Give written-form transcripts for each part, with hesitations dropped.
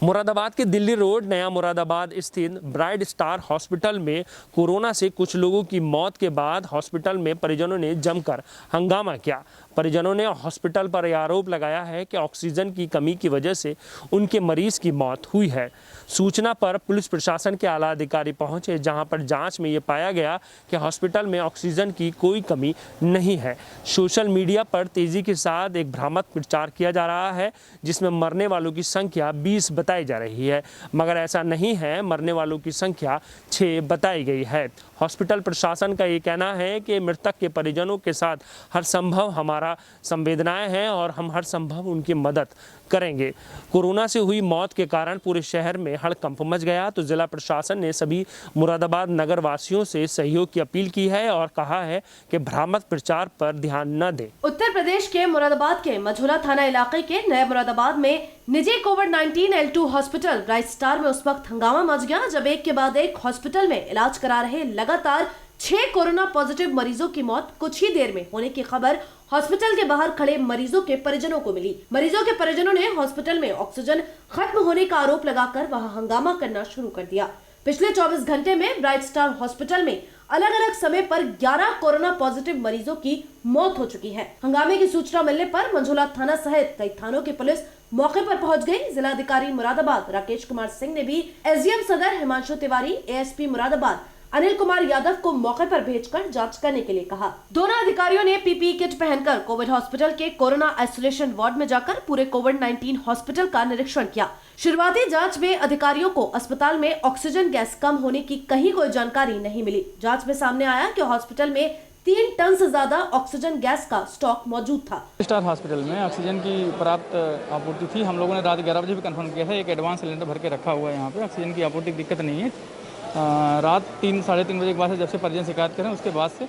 मुरादाबाद के दिल्ली रोड नया मुरादाबाद स्थित ब्राइट स्टार हॉस्पिटल में कोरोना से कुछ लोगों की मौत के बाद हॉस्पिटल में परिजनों ने जमकर हंगामा किया। परिजनों ने हॉस्पिटल पर यह आरोप लगाया है कि ऑक्सीजन की कमी की वजह से उनके मरीज की मौत हुई है। सूचना पर पुलिस प्रशासन के आला अधिकारी पहुंचे, जहां पर जांच में ये पाया गया कि हॉस्पिटल में ऑक्सीजन की कोई कमी नहीं है। सोशल मीडिया पर तेजी के साथ एक भ्रामक प्रचार किया जा रहा है, जिसमें मरने वालों की संख्या 20 बताई जा रही है, मगर ऐसा नहीं है। मरने वालों की संख्या 6 बताई गई है। हॉस्पिटल प्रशासन का ये कहना है कि मृतक के परिजनों के साथ हर संभव हमारा संवेदनाएं हैं और हम हर संभव उनकी मदद करेंगे। कोरोना से हुई मौत के कारण पूरे शहर में हड़कंप मच गया, तो जिला प्रशासन ने सभी मुरादाबाद नगर वासियों से सहयोग की अपील की है और कहा है कि भ्रामक प्रचार पर ध्यान न दें। उत्तर प्रदेश के मुरादाबाद के मझौला थाना इलाके के नए मुरादाबाद में निजी कोविड-19 L2 हॉस्पिटल ब्राइट स्टार में उस वक्त हंगामा मच गया जब एक के बाद एक हॉस्पिटल में इलाज करा रहे लगातार 6 कोरोना पॉजिटिव मरीजों की मौत कुछ ही देर में होने की खबर हॉस्पिटल के बाहर खड़े मरीजों के परिजनों को मिली। मरीजों के परिजनों ने हॉस्पिटल में ऑक्सीजन खत्म होने का आरोप लगाकर वहां हंगामा करना शुरू कर दिया। पिछले 24 घंटे में ब्राइट स्टार हॉस्पिटल में अलग अलग समय पर 11 कोरोना पॉजिटिव मरीजों की मौत हो चुकी है। हंगामे की सूचना मिलने पर मंझौला थाना सहित कई थानों की पुलिस मौके पर पहुंच गई। जिलाधिकारी मुरादाबाद राकेश कुमार सिंह ने भी एसडीएम सदर हिमांशु तिवारी, एएसपी मुरादाबाद अनिल कुमार यादव को मौके पर भेजकर जांच करने के लिए कहा। दोनों अधिकारियों ने पीपीई किट पहनकर कोविड हॉस्पिटल के कोरोना आइसोलेशन वार्ड में जाकर पूरे कोविड-19 हॉस्पिटल का निरीक्षण किया। शुरुआती जांच में अधिकारियों को अस्पताल में ऑक्सीजन गैस कम होने की कहीं कोई जानकारी नहीं मिली। जांच में सामने आया कि हॉस्पिटल में 3 टन से ज्यादा ऑक्सीजन गैस का स्टॉक मौजूद था। स्टार हॉस्पिटल में ऑक्सीजन की पर्याप्त आपूर्ति थी। हम लोगों ने रात 11 बजे भी कंफर्म किया था। एक एडवांस सिलेंडर भर के रखा हुआ है यहाँ पे। ऑक्सीजन की आपूर्ति की दिक्कत नहीं है। रात 3-3:30 बजे के बाद से जब से परिजन शिकायत करें उसके बाद से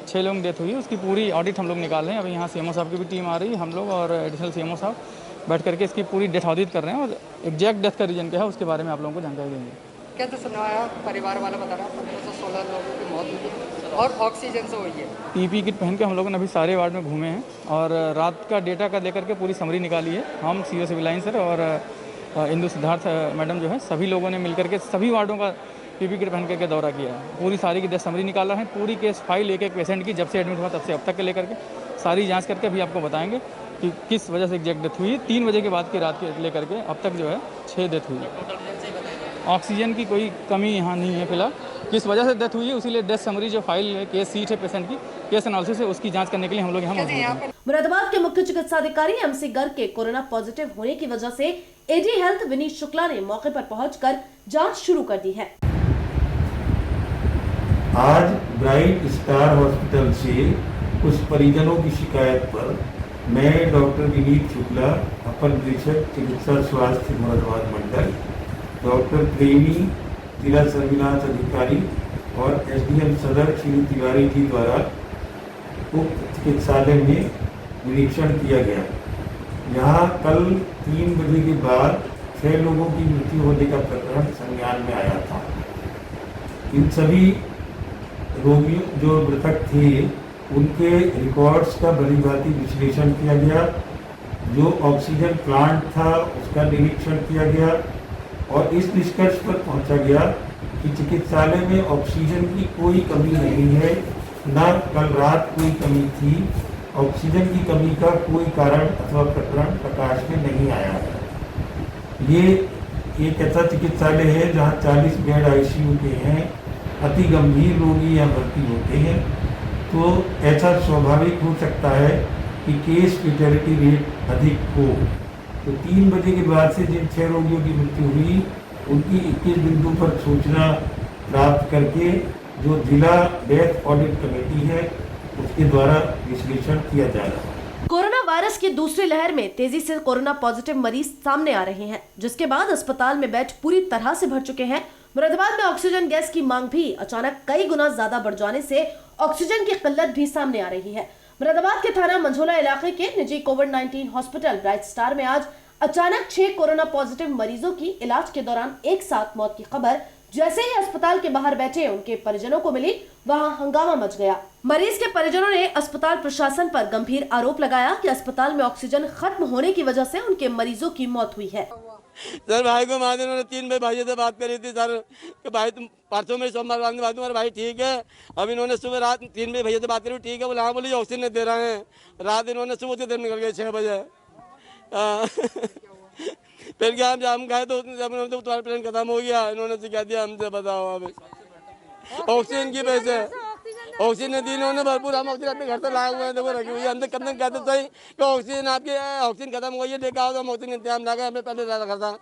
6 लोगों की डेथ हुई है। उसकी पूरी ऑडिट हम लोग निकाल रहे हैं। अभी यहाँ सीएमओ साहब की भी टीम आ रही है, हम लोग और एडिशनल सीएमओ साहब बैठ करके इसकी पूरी डेथ ऑडिट कर रहे हैं और एग्जैक्ट डेथ का रीजन क्या है उसके बारे में आप लोगों को जानकारी देंगे। क्या तो सुना है परिवार वाला बता रहा है 1516 लोगों की मौत हुई और ऑक्सीजन से हुई है। पीपी किट पहन के हम लोगों ने अभी सारे वार्ड में घूमे हैं और रात का डेटा का लेकर के पूरी समरी निकाली है। हम सीओ सिविल लाइन सर और इंदु सिद्धार्थ मैडम जो है सभी लोगों ने मिलकर के सभी वार्डों का पीपी किट पहन करके दौरा किया है। पूरी सारी की डेथ समरी निकाला है। पूरी केस फाइल एक पेशेंट की जब से एडमिट हुआ तब से अब तक के लेकर के सारी जांच करके अभी आपको बताएंगे कि किस वजह से एग्जैक्ट डेथ हुई है। 3 बजे के बाद की रात के लेकर के अब तक जो है 6 डेथ हुई है। ऑक्सीजन की कोई कमी यहाँ नहीं है फिलहाल। किस वजह से डेथ हुई है उसीलिए डेथ समरी जो फाइल है केस सीट है पेशेंट की केस एनालिसिस है उसकी जांच करने के लिए हम लोग यहाँ मौजूद हैं। मुरादाबाद के मुख्य चिकित्सा अधिकारी एमसी गर्ग के कोरोना पॉजिटिव होने की वजह से एडी हेल्थ विनीत शुक्ला ने मौके पर पहुंचकर जांच शुरू कर दी है। आज ब्राइट स्टार हॉस्पिटल से कुछ परिजनों की शिकायत पर मैं डॉक्टर विनीत शुक्ला, अपर निरीक्षक चिकित्सा स्वास्थ्य मुरादाबाद मंडल, डॉक्टर प्रेमी जिला सर्विलांस अधिकारी और एसडीएम सदर श्री तिवारी जी द्वारा उक्त चिकित्सालय में निरीक्षण किया गया। यहाँ कल 3 बजे के बाद 6 लोगों की मृत्यु होने का प्रकरण संज्ञान में आया था। इन सभी रोगियों जो मृतक थे उनके रिकॉर्ड्स का भलीभांति विश्लेषण किया गया। जो ऑक्सीजन प्लांट था उसका निरीक्षण किया गया और इस निष्कर्ष पर पहुंचा गया कि चिकित्सालय में ऑक्सीजन की कोई कमी नहीं है, न कल रात कोई कमी थी। ऑक्सीजन की कमी का कोई कारण अथवा प्रकरण प्रकाश में नहीं आया है। ये एक ऐसा चिकित्सालय है जहां 40 बेड आईसीयू के हैं। अति गंभीर रोगी यहाँ भर्ती होते हैं, तो ऐसा स्वाभाविक हो सकता है कि केस फेटेलिटी रेट अधिक हो। तो 3 बजे के बाद से जिन 6 रोगियों की मृत्यु हुई उनकी 21 बिंदु पर सूचना प्राप्त करके जो जिला डेथ ऑडिट कमेटी है उसके द्वारा विश्लेषण किया जा रहा है। कोरोना वायरस की दूसरी लहर में तेजी से कोरोना पॉजिटिव मरीज सामने आ रहे हैं, जिसके बाद अस्पताल में बेड पूरी तरह से भर चुके हैं। मुरादाबाद में ऑक्सीजन गैस की मांग भी अचानक कई गुना ज्यादा बढ़ जाने से ऑक्सीजन की किल्लत भी सामने आ रही है। मुरादाबाद के थाना मंझौला इलाके के निजी कोविड-19 हॉस्पिटल ब्राइट स्टार में आज अचानक 6 कोरोना पॉजिटिव मरीजों की इलाज के दौरान एक साथ मौत की खबर जैसे ही अस्पताल के बाहर बैठे उनके परिजनों को मिली, वहां हंगामा मच गया। मरीज के परिजनों ने अस्पताल प्रशासन पर गंभीर आरोप लगाया कि अस्पताल में ऑक्सीजन खत्म होने की वजह से उनके मरीजों की मौत हुई है। सर भाई को मार उन्होंने 3 भाइयों से बात करी थी सर कि भाई तुम परसों में सोमवार बाद में बात तुम्हारा भाई ठीक है। अब इन्होंने सुबह रात 3 भैया से बात करी, ठीक है बोले हाँ, बोले ऑक्सीजन नहीं दे रहे हैं। रात इन्होंने सुबह से निकल गए 6 बजे। फिर क्या हम गए तो तुम्हारा प्लान खत्म हो गया, इन्होंने से क्या दिया हमसे बताओ। अब ऑक्सीजन की वजह से ऑक्सीजन दी इन्होंने भरपूर, हम ऑक्सीजन अपने घर से लाए हुए हैं, देखो रखी हुई है। हमने कब तक कहते सही कि ऑक्सीजन आपकी ऑक्सीजन खत्म हो गई है, लेकर आओ तो हम ऑक्सीजन इंतजाम ला गए। हमें पहले रखा था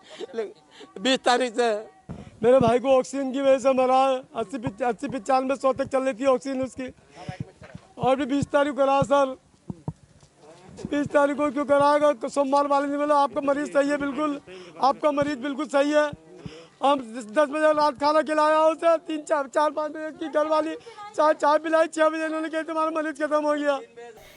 20 तारीख से। मेरे भाई को ऑक्सीजन की वजह से मरा, 80-95 100 तक चल रही थी ऑक्सीजन उसकी, और भी 20 तारीख को करा सर। 20 तारीख को क्यों कराएगा? सोमवार वाले दिन बोला आपका मरीज सही है, बिल्कुल आपका मरीज बिल्कुल सही है। हम 10 बजे रात खाना खिलाया उसे, 3-4-5 बजे की घर वाली चाय पिलाई, 6 बजे इन्होंने कहा तुम्हारा मरीज खत्म हो गया।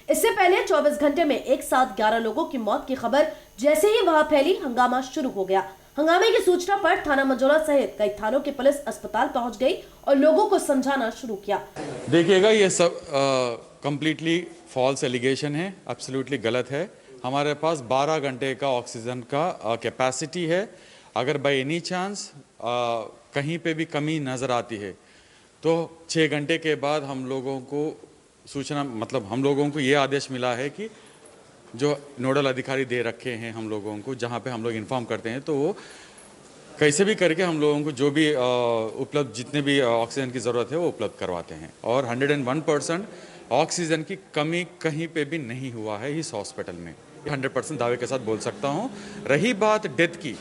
इससे पहले 24 घंटे में एक साथ 11 लोगों की मौत की खबर जैसे ही वहां फैली, हंगामा शुरू हो गया। हंगामे की सूचना पर थाना मंझोला सहित कई थानों की पुलिस अस्पताल पहुंच गई और लोगों को समझाना शुरू किया। देखिएगा, ये सब कंप्लीटली फॉल्स एलिगेशन है, एब्सोल्युटली गलत है। हमारे पास 12 घंटे का ऑक्सीजन का कैपेसिटी है। अगर बाय एनी चांस कहीं पे भी कमी नज़र आती है तो 6 घंटे के बाद हम लोगों को सूचना, मतलब हम लोगों को ये आदेश मिला है कि जो नोडल अधिकारी दे रखे हैं हम लोगों को, जहाँ पे हम लोग इन्फॉर्म करते हैं, तो वो कैसे भी करके हम लोगों को जो भी उपलब्ध जितने भी ऑक्सीजन की ज़रूरत है वो उपलब्ध करवाते हैं। और 101% ऑक्सीजन की कमी कहीं पे भी नहीं हुआ है इस हॉस्पिटल में, 100% दावे के साथ बोल सकता हूँ। रही बात डेथ की,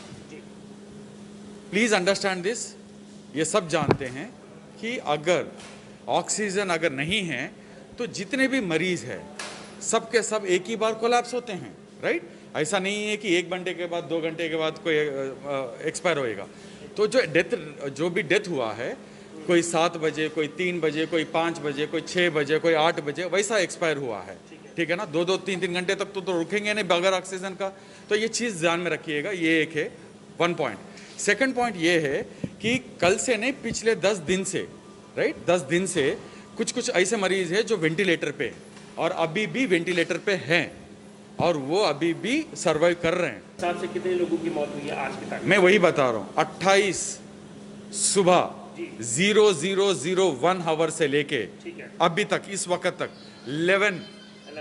प्लीज़ अंडरस्टैंड दिस, ये सब जानते हैं कि अगर ऑक्सीजन अगर नहीं है तो जितने भी मरीज हैं सब के सब एक ही बार कोलैप्स होते हैं, राइट? ऐसा नहीं है कि 1 घंटे के बाद 2 घंटे के बाद कोई एक्सपायर होएगा। तो जो भी डेथ हुआ है, कोई 7 बजे, कोई 3 बजे, कोई 5 बजे, कोई 6 बजे, कोई 8 बजे, वैसा एक्सपायर हुआ है, ठीक है ना? 2-2, 3-3 घंटे तक तो रुकेंगे नहीं बगैर ऑक्सीजन का। तो ये चीज़ ध्यान में रखिएगा, ये एक है 1 पॉइंट। सेकंड पॉइंट ये है कि कल से नहीं, पिछले 10 दिन से, राइट, 10 दिन से कुछ ऐसे मरीज हैं जो वेंटिलेटर पे और अभी भी वेंटिलेटर पे हैं और वो अभी भी सर्वाइव कर रहे हैं। हिसाब से कितने लोगों की मौत हुई है आज की तारीख? मैं वही बता रहा हूँ, 28 सुबह 0001 आवर से लेके अभी तक इस वक्त तक 11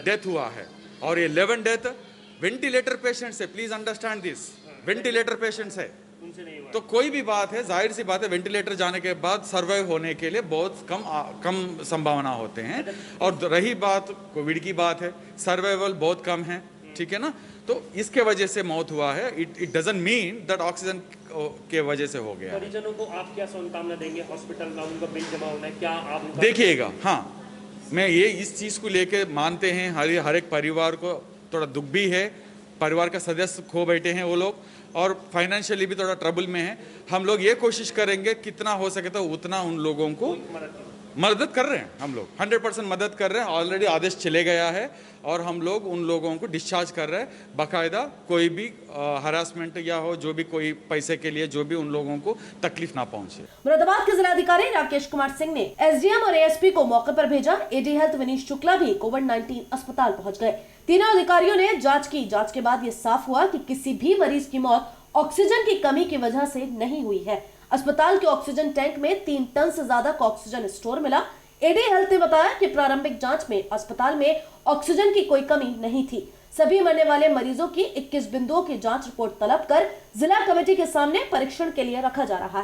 डेथ हुआ है। और ये 11 डेथ वेंटिलेटर पेशेंट्स है, please understand this, ventilator patients है। तो कोई भी बात है, जाहिर सी बात है, वेंटिलेटर जाने के बाद सर्वाइव होने के लिए बहुत कम संभावना होते हैं। और रही बात कोविड की बात है, सर्वाइवल बहुत कम है, ठीक है ना? तो इसके वजह से मौत हुआ है। It doesn't mean that oxygen के वजह से हो गया। परिजनों को आप क्या सांत्वना देंगे? हॉस्पिटल में उनका बिल जमा होना है, क्या आप देखिएगा? हाँ, मैं ये इस चीज़ को लेके मानते हैं, हर एक परिवार को थोड़ा दुख भी है, परिवार का सदस्य खो बैठे हैं वो लोग, और फाइनेंशियली भी थोड़ा ट्रबल में है। हम लोग ये कोशिश करेंगे कितना हो सके तो उतना उन लोगों को मदद कर रहे हैं। हम लोग 100% मदद कर रहे हैं। ऑलरेडी आदेश चले गया है और हम लोग उन लोगों को डिस्चार्ज कर रहे हैं बाकायदा। कोई भी हरासमेंट या हो, जो भी कोई पैसे के लिए जो भी उन लोगों को तकलीफ ना पहुंचे। मुरादाबाद के जिलाधिकारी राकेश कुमार सिंह ने एसडीएम और एएसपी को मौके पर भेजा। एडी हेल्थ विनीश शुक्ला भी कोविड-19 अस्पताल पहुंच गए। तीनों अधिकारियों ने जांच की। जांच के बाद ये साफ हुआ कि किसी भी मरीज की मौत ऑक्सीजन की कमी की वजह से नहीं हुई है। अस्पताल के ऑक्सीजन टैंक में 3 टन से ज्यादा का ऑक्सीजन स्टोर मिला। एडी हेल्थ ने बताया कि प्रारंभिक जांच में अस्पताल में ऑक्सीजन की कोई कमी नहीं थी। सभी मरने वाले मरीजों की 21 बिंदुओं की जांच रिपोर्ट तलब कर जिला कमेटी के सामने परीक्षण के लिए रखा जा रहा है।